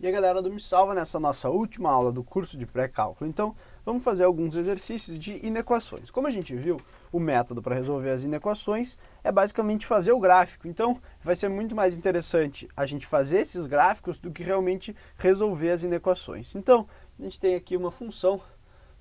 E a galera do Me Salva nessa nossa última aula do curso de pré-cálculo. Então, vamos fazer alguns exercícios de inequações. Como a gente viu, o método para resolver as inequações é basicamente fazer o gráfico. Então, vai ser muito mais interessante a gente fazer esses gráficos do que realmente resolver as inequações. Então, a gente tem aqui uma função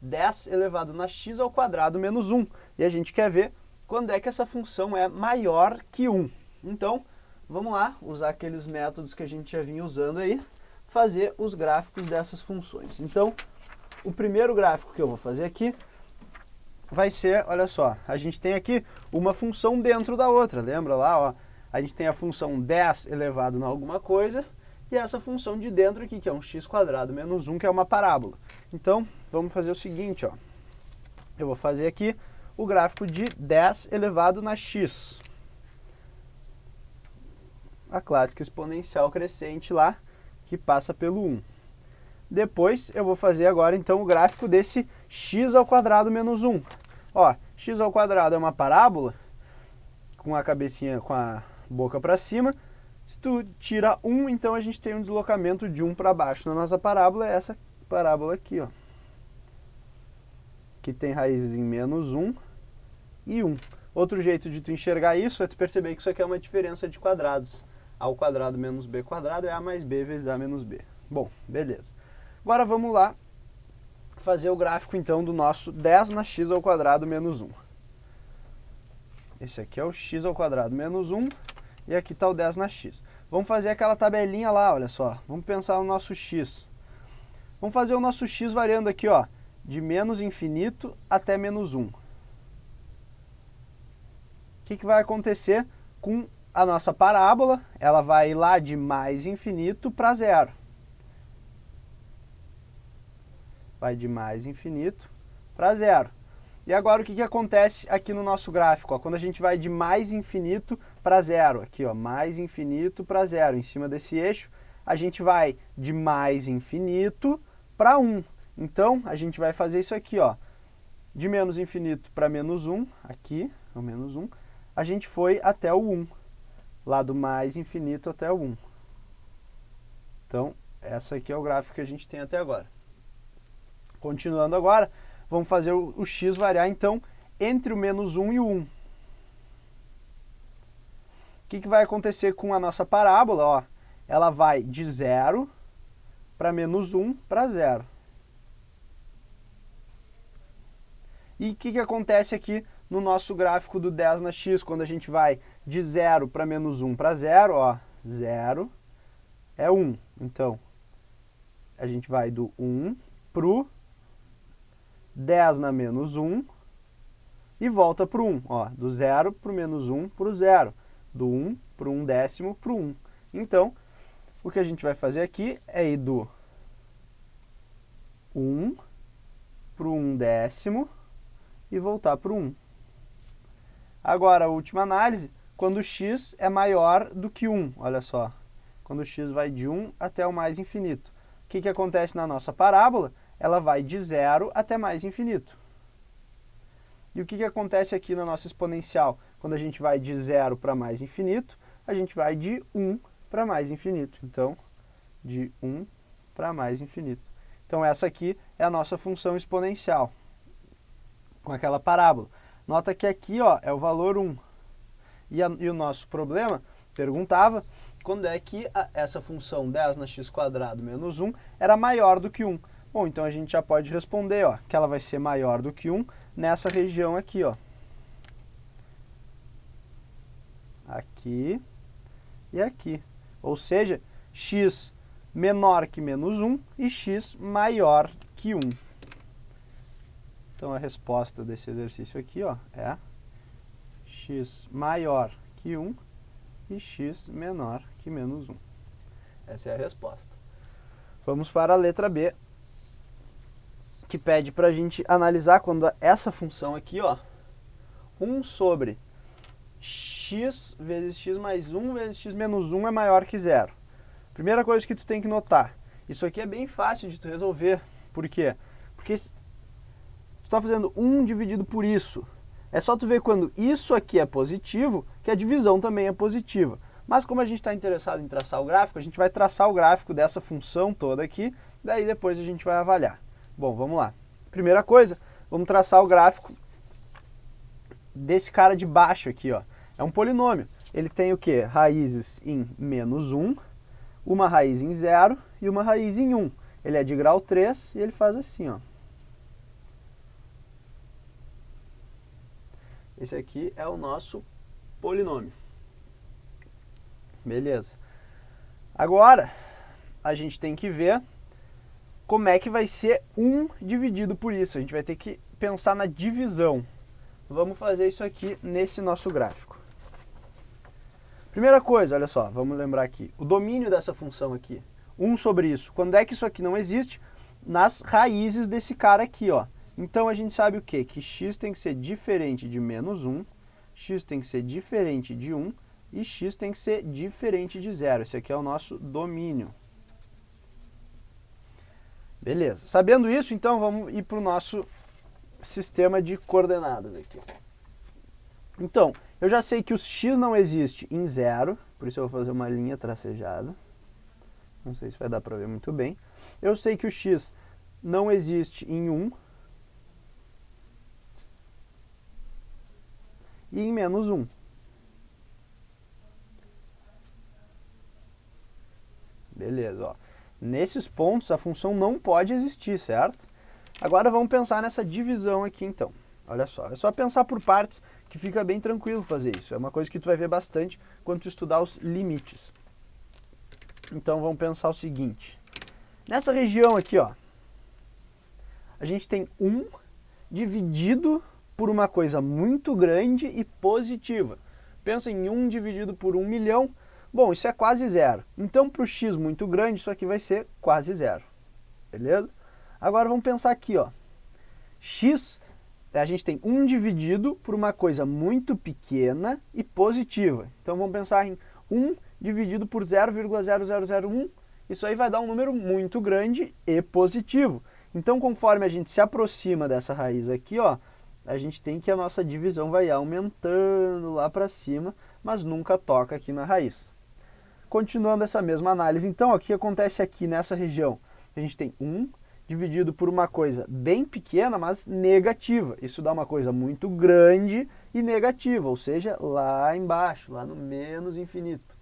10 elevado na x ao quadrado menos 1. E a gente quer ver quando é que essa função é maior que 1. Então, vamos lá, usar aqueles métodos que a gente já vinha usando aí, fazer os gráficos dessas funções. Então, o primeiro gráfico que eu vou fazer aqui vai ser, olha só, a gente tem aqui uma função dentro da outra, lembra lá, ó? A gente tem a função 10 elevado na alguma coisa, e essa função de dentro aqui, que é um x quadrado menos 1, que é uma parábola. Então, vamos fazer o seguinte, ó. Eu vou fazer aqui o gráfico de 10 elevado na x. A clássica exponencial crescente lá, que passa pelo 1. Depois, eu vou fazer agora, então, o gráfico desse x ao quadrado menos 1. Ó, x ao quadrado é uma parábola, com a cabecinha, com a boca para cima. Se tu tira 1, então a gente tem um deslocamento de 1 para baixo. Na nossa parábola é essa parábola aqui, ó. Que tem raízes em menos 1 e 1. Outro jeito de tu enxergar isso é tu perceber que isso aqui é uma diferença de quadrados. A ao quadrado menos b quadrado é a mais b vezes a menos b. Bom, beleza. Agora vamos lá fazer o gráfico então do nosso 10 na x ao quadrado menos 1. Esse aqui é o x ao quadrado menos 1 e aqui está o 10 na x. Vamos fazer aquela tabelinha lá, olha só. Vamos pensar no nosso x. Vamos fazer o nosso x variando aqui, ó, de menos infinito até menos 1. O que vai acontecer com a nossa parábola? Ela vai lá de mais infinito para zero. Vai de mais infinito para zero. E agora o que acontece aqui no nosso gráfico? Ó, quando a gente vai de mais infinito para zero, aqui ó, mais infinito para zero, em cima desse eixo, a gente vai de mais infinito para 1. Então, a gente vai fazer isso aqui, ó, de menos infinito para menos 1, aqui, o menos 1, a gente foi até o 1, lá do mais infinito até o 1. Então, essa aqui é o gráfico que a gente tem até agora. Continuando agora, vamos fazer o x variar, então, entre o menos 1 e o 1. O que vai acontecer com a nossa parábola? Ó, ela vai de 0 para menos 1 para 0. E o que acontece aqui no nosso gráfico do 10 na x, quando a gente vai de 0 para menos 1 para 0, ó, 0 é 1. Então, a gente vai do 1 para o 10 na menos 1 e volta para o 1. Ó, do 0 para o menos 1 para o 0. Do 1 para o 1 décimo para o 1. Então, o que a gente vai fazer aqui é ir do 1 para o 1 décimo e voltar para o 1. Agora, a última análise, quando x é maior do que 1. Olha só, quando x vai de 1 até o mais infinito. O que acontece na nossa parábola? Ela vai de 0 até mais infinito. E o que acontece aqui na nossa exponencial? Quando a gente vai de 0 para mais infinito, a gente vai de 1 para mais infinito. Então, de 1 para mais infinito. Então, essa aqui é a nossa função exponencial, com aquela parábola. Nota que aqui, ó, é o valor 1. E o nosso problema perguntava quando é que essa função 10 na x quadrado menos 1 era maior do que 1. Bom, então a gente já pode responder, ó, que ela vai ser maior do que 1 nessa região aqui, ó. Aqui e aqui. Ou seja, x menor que menos 1 e x maior que 1. Então, a resposta desse exercício aqui, ó, é x maior que 1 e x menor que menos 1. Essa é a resposta. Vamos para a letra B, que pede para a gente analisar quando essa função aqui, ó, 1 sobre x vezes x mais 1 vezes x menos 1 é maior que 0. Primeira coisa que tu tem que notar, isso aqui é bem fácil de tu resolver. Por quê? Porque tu está fazendo 1 dividido por isso. É só tu ver quando isso aqui é positivo, que a divisão também é positiva. Mas como a gente está interessado em traçar o gráfico, a gente vai traçar o gráfico dessa função toda aqui, daí depois a gente vai avaliar. Bom, vamos lá. Primeira coisa, vamos traçar o gráfico desse cara de baixo aqui, ó. É um polinômio. Ele tem o quê? Raízes em menos 1, uma raiz em 0 e uma raiz em 1. Ele é de grau 3 e ele faz assim, ó. Esse aqui é o nosso polinômio. Beleza. Agora, a gente tem que ver como é que vai ser 1 dividido por isso. A gente vai ter que pensar na divisão. Vamos fazer isso aqui nesse nosso gráfico. Primeira coisa, olha só, vamos lembrar aqui. O domínio dessa função aqui, 1 sobre isso. Quando é que isso aqui não existe? Nas raízes desse cara aqui, ó. Então a gente sabe o quê? Que x tem que ser diferente de menos 1, x tem que ser diferente de 1 e x tem que ser diferente de 0. Esse aqui é o nosso domínio. Beleza. Sabendo isso, então vamos ir para o nosso sistema de coordenadas aqui. Então, eu já sei que o x não existe em 0, por isso eu vou fazer uma linha tracejada. Não sei se vai dar para ver muito bem. Eu sei que o x não existe em 1 e em menos 1. Beleza, ó. Nesses pontos a função não pode existir, certo? Agora vamos pensar nessa divisão aqui então. Olha só, é só pensar por partes que fica bem tranquilo fazer isso. É uma coisa que tu vai ver bastante quando tu estudar os limites. Então vamos pensar o seguinte. Nessa região aqui, ó, a gente tem 1 dividido por uma coisa muito grande e positiva. Pensa em 1 dividido por 1 milhão. Bom, isso é quase zero. Então, para o x muito grande, isso aqui vai ser quase zero. Beleza? Agora vamos pensar aqui, ó. X, a gente tem 1 dividido por uma coisa muito pequena e positiva. Então vamos pensar em 1 dividido por 0,0001. Isso aí vai dar um número muito grande e positivo. Então, conforme a gente se aproxima dessa raiz aqui, ó, a gente tem que a nossa divisão vai aumentando lá para cima, mas nunca toca aqui na raiz. Continuando essa mesma análise, então, o que acontece aqui nessa região? A gente tem 1 dividido por uma coisa bem pequena, mas negativa. Isso dá uma coisa muito grande e negativa, ou seja, lá embaixo, lá no menos infinito.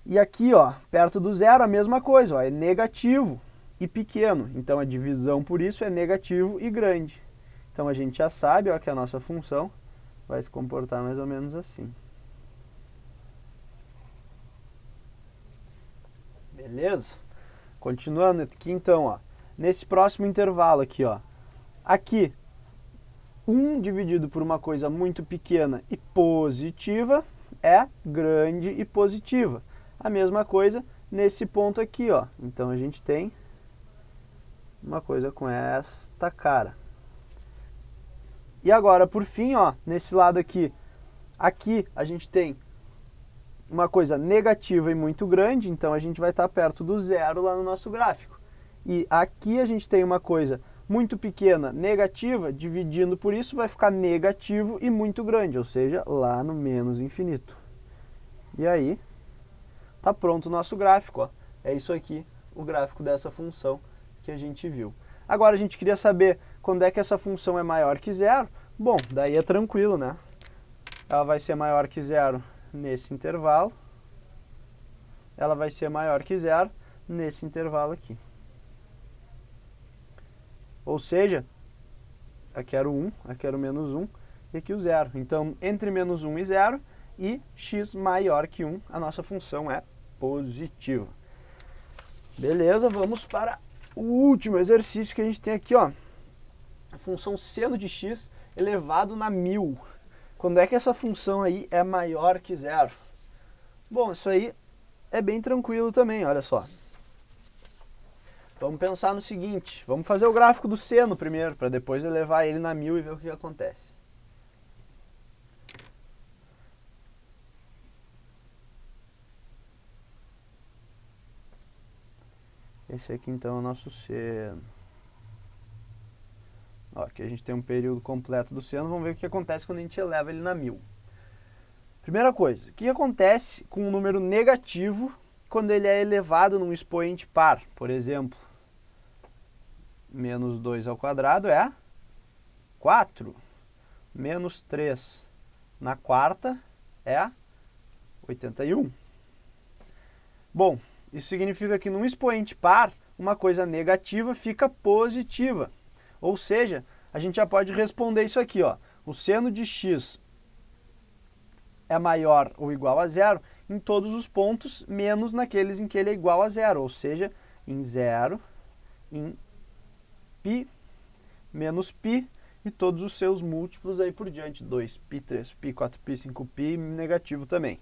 E aqui, ó, perto do zero, a mesma coisa, ó, é negativo e pequeno. Então, a divisão por isso é negativo e grande. Então, a gente já sabe, ó, que a nossa função vai se comportar mais ou menos assim. Beleza? Continuando aqui, então, ó, nesse próximo intervalo aqui, ó, aqui, 1 dividido por uma coisa muito pequena e positiva é grande e positiva. A mesma coisa nesse ponto aqui, ó. Então, a gente tem uma coisa com esta cara. E agora, por fim, ó, nesse lado aqui, aqui a gente tem uma coisa negativa e muito grande, então a gente vai estar perto do zero lá no nosso gráfico. E aqui a gente tem uma coisa muito pequena, negativa, dividindo por isso vai ficar negativo e muito grande, ou seja, lá no menos infinito. E aí, tá pronto o nosso gráfico, ó. É isso aqui, o gráfico dessa função que a gente viu. Agora a gente queria saber quando é que essa função é maior que zero. Bom, daí é tranquilo, né? Ela vai ser maior que zero nesse intervalo, ela vai ser maior que zero nesse intervalo aqui. Ou seja, aqui era o 1, aqui era o menos 1 e aqui o zero. Então, entre menos 1 e 0 e x maior que 1, a nossa função é positiva. Beleza, vamos para o último exercício que a gente tem aqui, ó. A função seno de x elevado na 1000. Quando é que essa função aí é maior que zero? Bom, isso aí é bem tranquilo também, olha só. Vamos pensar no seguinte, vamos fazer o gráfico do seno primeiro, para depois elevar ele na 1000 e ver o que acontece. Esse aqui então é o nosso seno. Ó, aqui a gente tem um período completo do seno, vamos ver o que acontece quando a gente eleva ele na 1000. Primeira coisa, o que acontece com um número negativo quando ele é elevado num expoente par? Por exemplo, menos 2 ao quadrado é 4. Menos 3 na quarta é 81. Bom, isso significa que num expoente par, uma coisa negativa fica positiva. Ou seja, a gente já pode responder isso aqui, ó. O seno de x é maior ou igual a zero em todos os pontos, menos naqueles em que ele é igual a zero. Ou seja, em 0, em π, menos π e todos os seus múltiplos aí por diante. 2π, 3π, 4π, 5π, negativo também.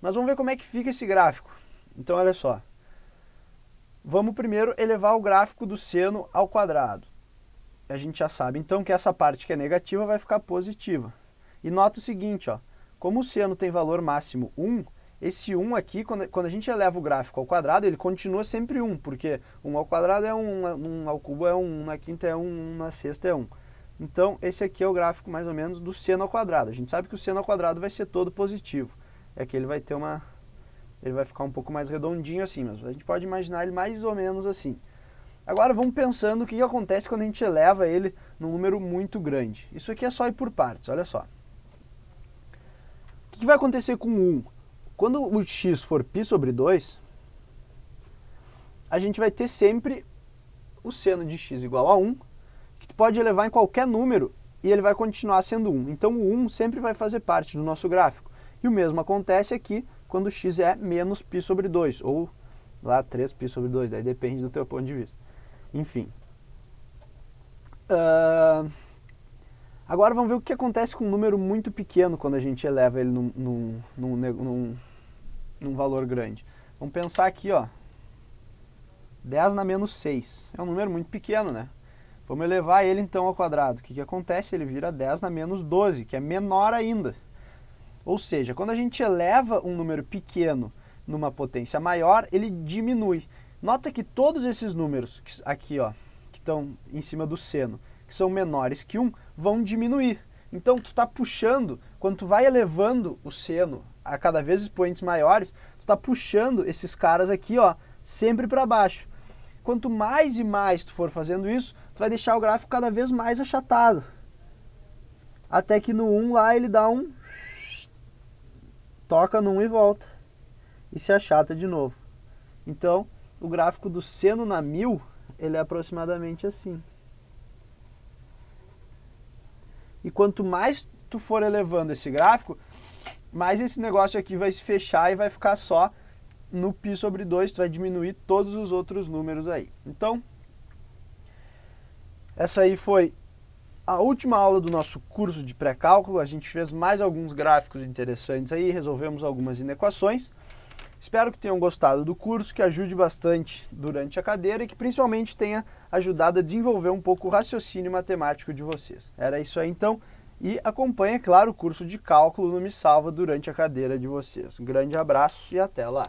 Mas vamos ver como é que fica esse gráfico. Então, olha só. Vamos primeiro elevar o gráfico do seno ao quadrado. A gente já sabe, então, que essa parte que é negativa vai ficar positiva. E nota o seguinte, ó. Como o seno tem valor máximo 1, esse 1 aqui, quando a gente eleva o gráfico ao quadrado, ele continua sempre 1, porque 1 ao quadrado é 1, 1 ao cubo é 1, 1 na quinta é 1, 1 na sexta é 1. Então, esse aqui é o gráfico, mais ou menos, do seno ao quadrado. A gente sabe que o seno ao quadrado vai ser todo positivo. É que ele vai ter ele vai ficar um pouco mais redondinho assim, mas a gente pode imaginar ele mais ou menos assim. Agora vamos pensando o que acontece quando a gente eleva ele num número muito grande. Isso aqui é só ir por partes, olha só. O que vai acontecer com 1? Quando o x for π sobre 2, a gente vai ter sempre o seno de x igual a 1, que tu pode elevar em qualquer número e ele vai continuar sendo 1. Então o 1 sempre vai fazer parte do nosso gráfico. E o mesmo acontece aqui quando x é menos π sobre 2, ou lá 3π sobre 2, daí depende do teu ponto de vista. Enfim. Agora vamos ver o que acontece com um número muito pequeno quando a gente eleva ele num valor grande. Vamos pensar aqui, ó. 10 na menos 6. É um número muito pequeno, né? Vamos elevar ele então ao quadrado. O que acontece? Ele vira 10 na menos 12, que é menor ainda. Ou seja, quando a gente eleva um número pequeno numa potência maior, ele diminui. Nota que todos esses números aqui, ó, que estão em cima do seno, que são menores que 1, vão diminuir. Então, tu está puxando, quando tu vai elevando o seno a cada vez expoentes maiores, tu está puxando esses caras aqui, ó, sempre para baixo. Quanto mais e mais tu for fazendo isso, tu vai deixar o gráfico cada vez mais achatado. Até que no 1 lá ele dá um... toca no 1 e volta. E se achata de novo. Então, o gráfico do seno na 1000, ele é aproximadamente assim. E quanto mais tu for elevando esse gráfico, mais esse negócio aqui vai se fechar e vai ficar só no π sobre 2, tu vai diminuir todos os outros números aí. Então, essa aí foi a última aula do nosso curso de pré-cálculo. A gente fez mais alguns gráficos interessantes aí, resolvemos algumas inequações. Espero que tenham gostado do curso, que ajude bastante durante a cadeira e que principalmente tenha ajudado a desenvolver um pouco o raciocínio matemático de vocês. Era isso aí então, e acompanhe, claro, o curso de cálculo no Me Salva durante a cadeira de vocês. Um grande abraço e até lá!